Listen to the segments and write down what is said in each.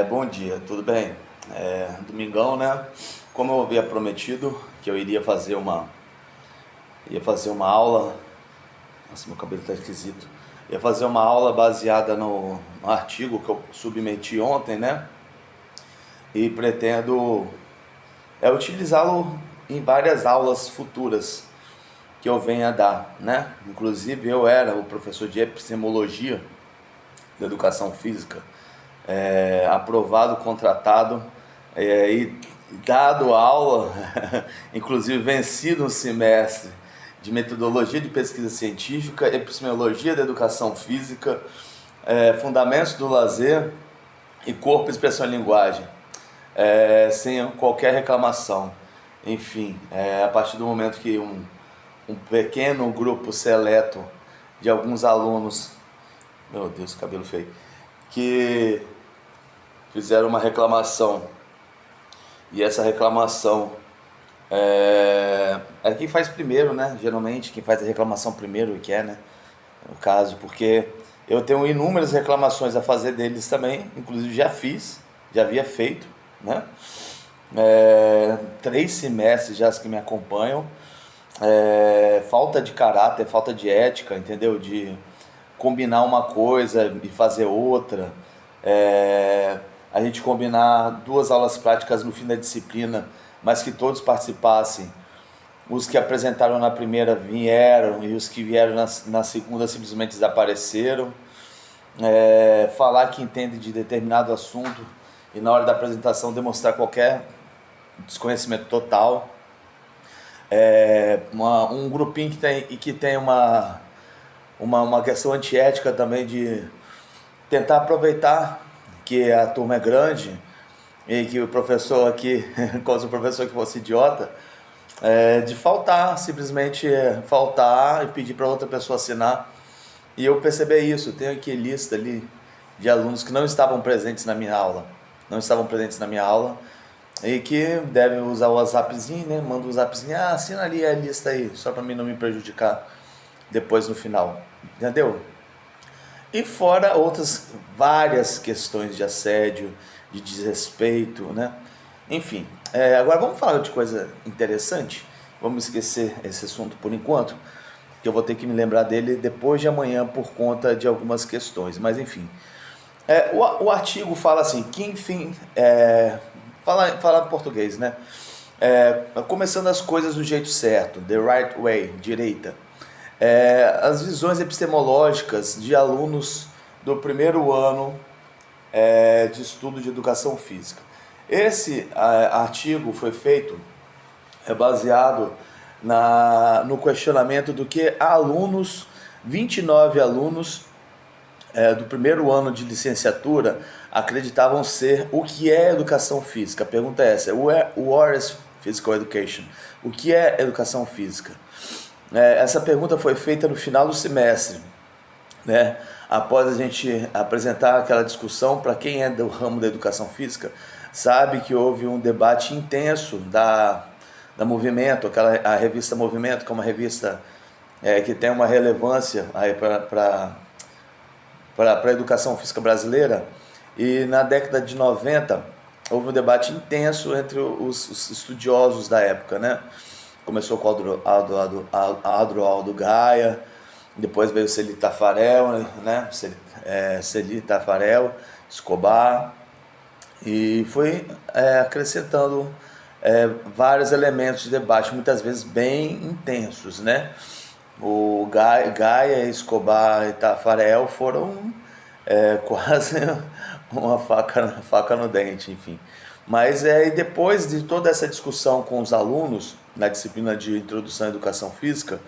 Bom dia, tudo bem? Domingão, né? Como eu havia prometido que eu ia fazer uma aula. Nossa, meu cabelo tá esquisito. Ia fazer uma aula baseada no artigo que eu submeti ontem, né? E pretendo utilizá-lo em várias aulas futuras que eu venha a dar, né? Inclusive eu era o professor de epistemologia da educação física, aprovado, contratado, e dado aula, inclusive vencido um semestre de metodologia de pesquisa científica, epistemologia da educação física, fundamentos do lazer e corpo, expressão e linguagem, sem qualquer reclamação. Enfim, a partir do momento que um pequeno grupo seleto de alguns alunos, meu Deus, cabelo feio, que fizeram uma reclamação, e essa reclamação é quem faz primeiro, né? Geralmente quem faz a reclamação primeiro que né? No caso, porque eu tenho inúmeras reclamações a fazer deles também, inclusive já havia feito, né? 3 semestres já que me acompanham. Falta de caráter, falta de ética, entendeu? De combinar uma coisa e fazer outra. A gente combinar 2 aulas práticas no fim da disciplina, mas que todos participassem. Os que apresentaram na primeira vieram e os que vieram na segunda simplesmente desapareceram. Falar que entende de determinado assunto e na hora da apresentação demonstrar qualquer desconhecimento total. Um grupinho que tem uma questão antiética também, de tentar aproveitar que a turma é grande e que o professor aqui, como se o professor que fosse idiota, de faltar, simplesmente faltar e pedir para outra pessoa assinar. E eu percebi isso. Tenho aqui lista ali de alunos que não estavam presentes na minha aula, e que devem usar o WhatsAppzinho, né? Manda o WhatsAppzinho, assina ali a lista aí, só para mim não me prejudicar depois no final, entendeu? E fora outras várias questões de assédio, de desrespeito, né? Enfim, agora vamos falar de coisa interessante. Vamos esquecer esse assunto por enquanto, que eu vou ter que me lembrar dele depois de amanhã por conta de algumas questões. Mas enfim, o artigo fala assim, que enfim, fala em português, né? Começando as coisas do jeito certo, the right way, direita. As visões epistemológicas de alunos do primeiro ano de estudo de educação física. Esse artigo foi feito baseado no questionamento do que 29 alunos do primeiro ano de licenciatura acreditavam ser o que é educação física. A pergunta é essa: what is physical education? O que é educação física? Essa pergunta foi feita no final do semestre, né? Após a gente apresentar aquela discussão. Para quem é do ramo da educação física, sabe que houve um debate intenso da Movimento, a revista Movimento, que é uma revista que tem uma relevância para a educação física brasileira. E na década de 90 houve um debate intenso entre os estudiosos da época, né? Começou com Adroaldo Gaia, depois veio Celi Tafarel, né? Celi Tafarel, Escobar, e foi acrescentando vários elementos de debate, muitas vezes bem intensos, né? O Gaia, Escobar e Tafarel foram quase uma faca no dente, enfim. Mas e depois de toda essa discussão com os alunos na disciplina de Introdução à Educação Física,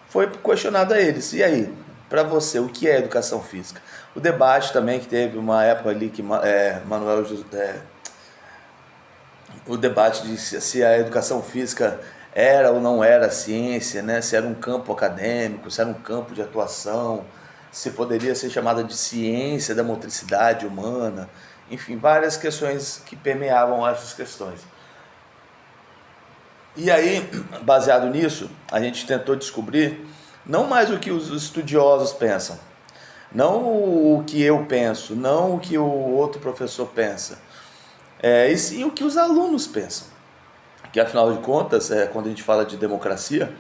foi questionado a eles: e aí, para você, o que é educação física? O debate também que teve uma época ali que o debate de se a educação física era ou não era ciência, né? Se era um campo acadêmico, se era um campo de atuação, se poderia ser chamada de ciência da motricidade humana. Enfim, várias questões que permeavam essas questões. E aí, baseado nisso, a gente tentou descobrir não mais o que os estudiosos pensam, Não o que eu penso, não o que o outro professor pensa, e sim o que os alunos pensam. Que afinal de contas, quando a gente fala de democracia,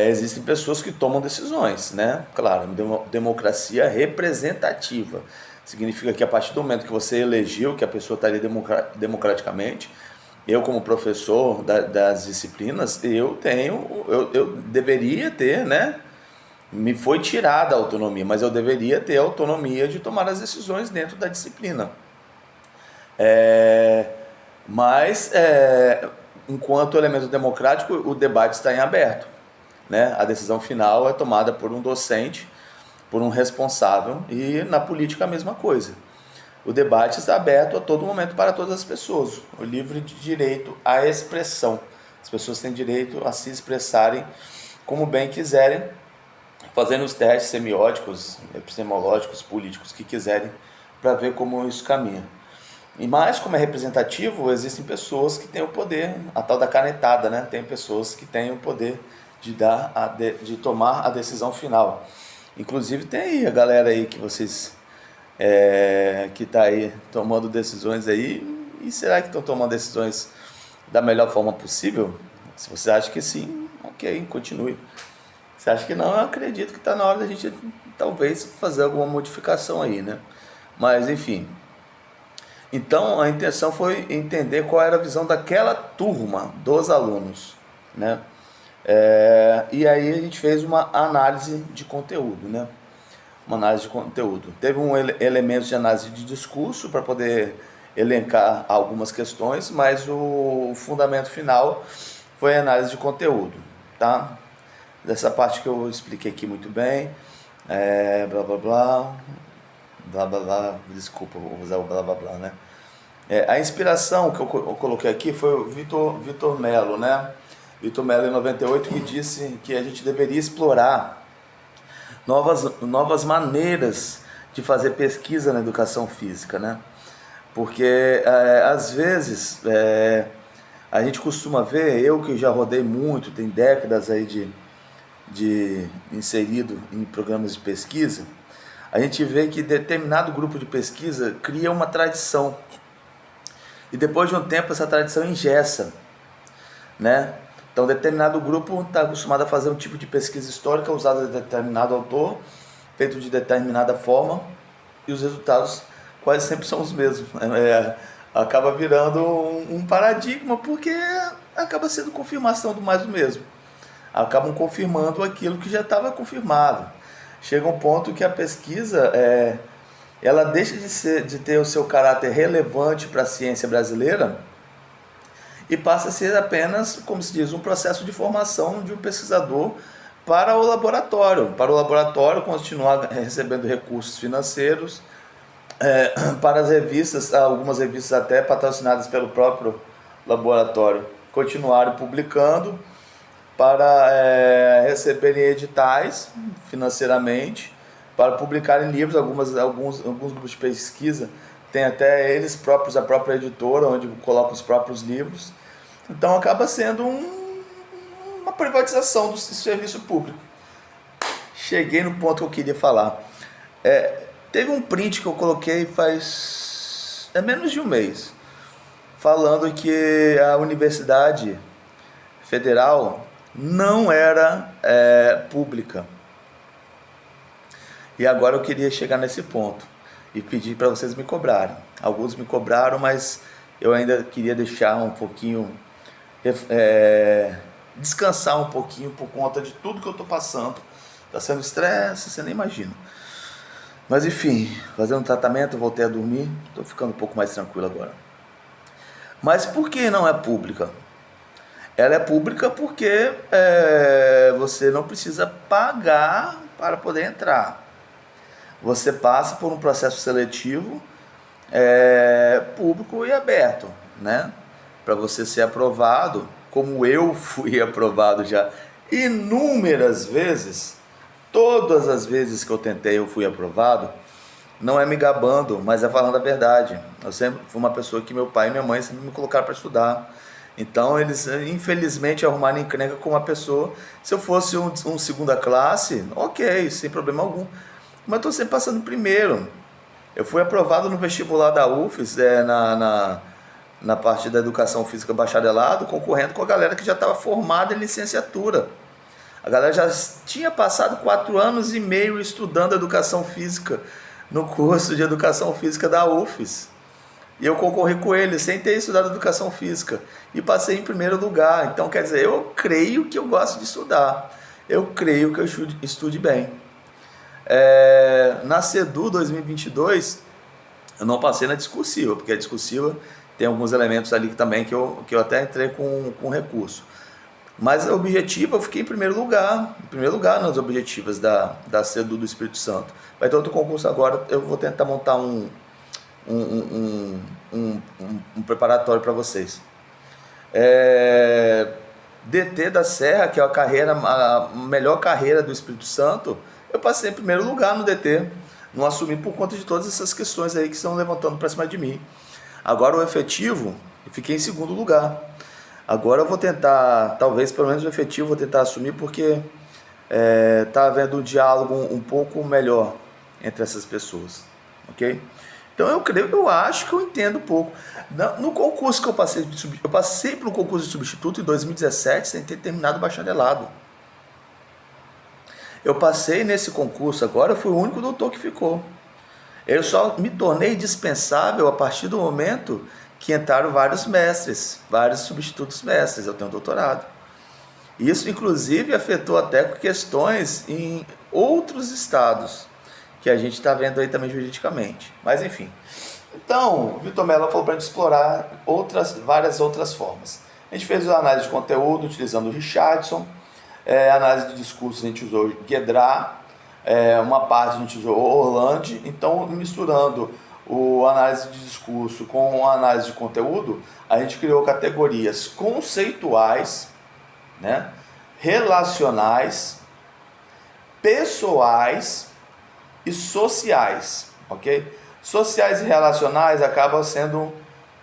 existem pessoas que tomam decisões, né? Claro, democracia representativa. Significa que a partir do momento que você elegeu que a pessoa está ali democraticamente, eu como professor das disciplinas, eu deveria ter, né? Me foi tirada a autonomia, mas eu deveria ter a autonomia de tomar as decisões dentro da disciplina. É, mas, enquanto elemento democrático, o debate está em aberto, né? A decisão final é tomada por um docente, por um responsável, e na política a mesma coisa. O debate está aberto a todo momento para todas as pessoas. O livre de direito à expressão. As pessoas têm direito a se expressarem como bem quiserem, fazendo os testes semióticos, epistemológicos, políticos que quiserem, para ver como isso caminha. E mais, como é representativo, existem pessoas que têm o poder, a tal da canetada, né? Tem pessoas que têm o poder de tomar a decisão final. Inclusive tem aí a galera aí que vocês que está aí tomando decisões aí, e será que estão tomando decisões da melhor forma possível? Se você acha que sim, ok, continue. Se acha que não, eu acredito que está na hora da gente talvez fazer alguma modificação aí, né? Mas enfim. Então a intenção foi entender qual era a visão daquela turma dos alunos, né? E aí a gente fez uma análise de conteúdo, né? Uma análise de conteúdo. Teve elementos de análise de discurso para poder elencar algumas questões, mas o fundamento final foi a análise de conteúdo, tá? Dessa parte que eu expliquei aqui muito bem, blá blá blá, blá blá blá, desculpa, vou usar o blá blá blá, né? A inspiração que eu coloquei aqui foi o Vitor Mello, né? Vitor Mello em 98, que disse que a gente deveria explorar novas maneiras de fazer pesquisa na educação física, né? Porque às vezes a gente costuma ver, eu que já rodei muito, tem décadas aí de inserido em programas de pesquisa, a gente vê que determinado grupo de pesquisa cria uma tradição e depois de um tempo essa tradição engessa, né? Então determinado grupo está acostumado a fazer um tipo de pesquisa histórica usada de determinado autor, feito de determinada forma, e os resultados quase sempre são os mesmos. Acaba virando um paradigma, porque acaba sendo confirmação do mais do mesmo. Acabam confirmando aquilo que já estava confirmado. Chega um ponto que a pesquisa ela deixa de ter o seu caráter relevante para a ciência brasileira e passa a ser apenas, como se diz, um processo de formação de um pesquisador para o laboratório continuar recebendo recursos financeiros, para as revistas, algumas revistas até patrocinadas pelo próprio laboratório, continuarem publicando, para receberem editais financeiramente, para publicarem livros. Alguns grupos de pesquisa têm até eles próprios, a própria editora, onde colocam os próprios livros. Então acaba sendo uma privatização do serviço público. Cheguei no ponto que eu queria falar. Teve um print que eu coloquei faz menos de um mês, falando que a Universidade Federal não era pública. E agora eu queria chegar nesse ponto e pedir para vocês me cobrarem. Alguns me cobraram, mas eu ainda queria deixar um pouquinho, descansar um pouquinho por conta de tudo que eu estou passando. Está sendo estresse, você nem imagina. Mas enfim, fazendo um tratamento, voltei a dormir, estou ficando um pouco mais tranquilo agora. Mas por que não é pública? Ela é pública porque você não precisa pagar para poder entrar. Você passa por um processo seletivo público e aberto, né? Para você ser aprovado, como eu fui aprovado já inúmeras vezes. Todas as vezes que eu tentei eu fui aprovado. Não é me gabando, mas é falando a verdade. Eu sempre fui uma pessoa que meu pai e minha mãe sempre me colocaram para estudar. Então eles infelizmente arrumaram encrenca com uma pessoa. Se eu fosse um segunda classe, ok, sem problema algum. mas estou sempre passando em primeiro. Eu fui aprovado no vestibular da UFES, na parte da educação física bacharelado, concorrendo com a galera que já estava formada em licenciatura. A galera já tinha passado 4 anos e meio estudando educação física no curso de educação física da UFES. E eu concorri com ele sem ter estudado educação física. E passei em primeiro lugar. Então, quer dizer, eu creio que eu gosto de estudar. Eu creio que eu estude bem. Na CEDU 2022, eu não passei na discursiva, porque a discursiva tem alguns elementos ali também que eu até entrei com recurso. Mas a objetiva, eu fiquei em primeiro lugar nas objetivas da CEDU do Espírito Santo. Vai ter outro concurso agora, eu vou tentar montar um preparatório para vocês. DT da Serra, que é a melhor carreira do Espírito Santo, eu passei em primeiro lugar no DT. Não assumi por conta de todas essas questões aí que estão levantando para cima de mim. Agora o efetivo, eu fiquei em segundo lugar. Agora eu vou tentar, talvez pelo menos o efetivo, vou tentar assumir, porque está havendo um diálogo um pouco melhor entre essas pessoas, ok? Então eu acho que eu entendo um pouco. No concurso que eu passei para o concurso de substituto em 2017 sem ter terminado o bacharelado. Eu passei nesse concurso agora, eu fui o único doutor que ficou. Eu só me tornei dispensável a partir do momento que entraram vários mestres, vários substitutos mestres. Eu tenho doutorado. Isso, inclusive, afetou até questões em outros estados, que a gente está vendo aí também juridicamente. Mas, enfim. Então, o Vitor Mello falou para a gente explorar várias outras formas. A gente fez a análise de conteúdo utilizando o Richardson, análise de discurso a gente usou Guedra, uma parte a gente usou Orlandi. Então, misturando a análise de discurso com a análise de conteúdo, a gente criou categorias conceituais, né, relacionais, pessoais e sociais, ok? Sociais e relacionais acabam sendo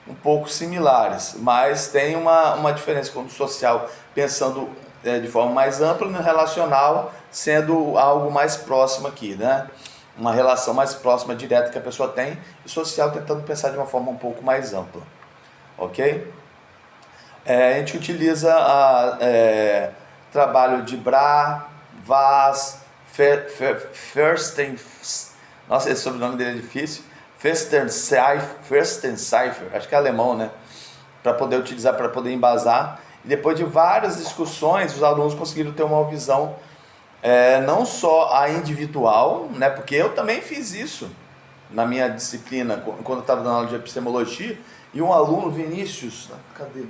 um pouco similares, mas tem uma diferença quando social, pensando de forma mais ampla, no relacional sendo algo mais próximo aqui, né? Uma relação mais próxima, direta que a pessoa tem, e social tentando pensar de uma forma um pouco mais ampla, ok? A gente utiliza trabalho de Bra, Vaz, Fürsten, nossa, esse sobrenome dele é difícil, Fürstenschreiber, acho que é alemão, né? Para poder utilizar, para poder embasar. E depois de várias discussões, os alunos conseguiram ter uma visão não só a individual, né? Porque eu também fiz isso na minha disciplina, quando eu estava dando aula de epistemologia, e um aluno, Vinícius, cadê?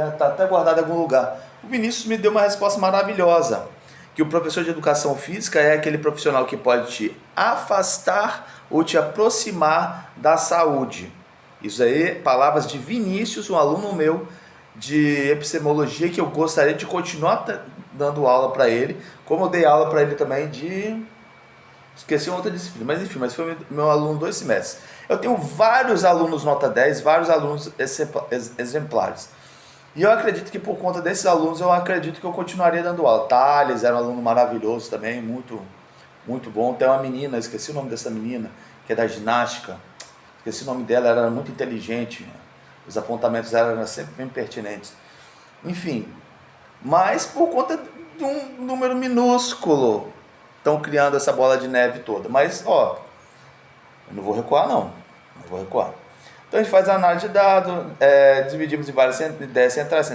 Está até guardado em algum lugar. O Vinícius me deu uma resposta maravilhosa, que o professor de educação física é aquele profissional que pode te afastar ou te aproximar da saúde. Isso aí, palavras de Vinícius, um aluno meu de epistemologia, que eu gostaria de continuar dando aula para ele, como eu dei aula para ele também esqueci uma outra disciplina, mas enfim, mas foi meu aluno 2 semestres. Eu tenho vários alunos nota 10, vários alunos exemplares. E eu acredito que por conta desses alunos, eu acredito que eu continuaria dando aula. Thales era um aluno maravilhoso também, muito, muito bom. Tem uma menina, esqueci o nome dessa menina, que é da ginástica. Esqueci o nome dela, ela era muito inteligente. Os apontamentos dela eram sempre bem pertinentes. Enfim, mas por conta de um número minúsculo, estão criando essa bola de neve toda. Mas, eu não vou recuar, não. Não vou recuar. Então a gente faz a análise de dados, dividimos em várias ideias centrais,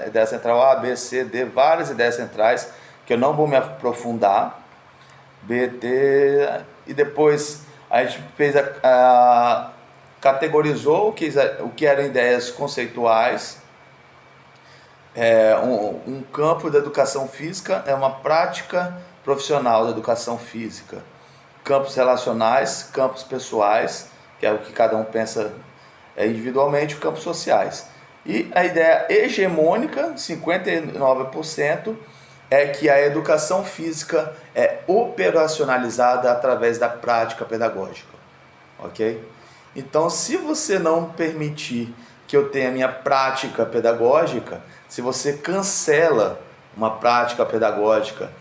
ideia central A, B, C, D, várias ideias centrais, que eu não vou me aprofundar, B, T, e depois a gente categorizou o que eram ideias conceituais. Um campo da educação física é uma prática profissional da educação física. Campos relacionais, campos pessoais, que é o que cada um pensa individualmente, os campos sociais. E a ideia hegemônica, 59%, é que a educação física é operacionalizada através da prática pedagógica, ok? Então, se você não permitir que eu tenha minha prática pedagógica, se você cancela uma prática pedagógica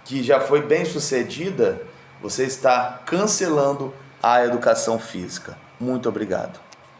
que já foi bem sucedida, você está cancelando a educação física. Muito obrigado.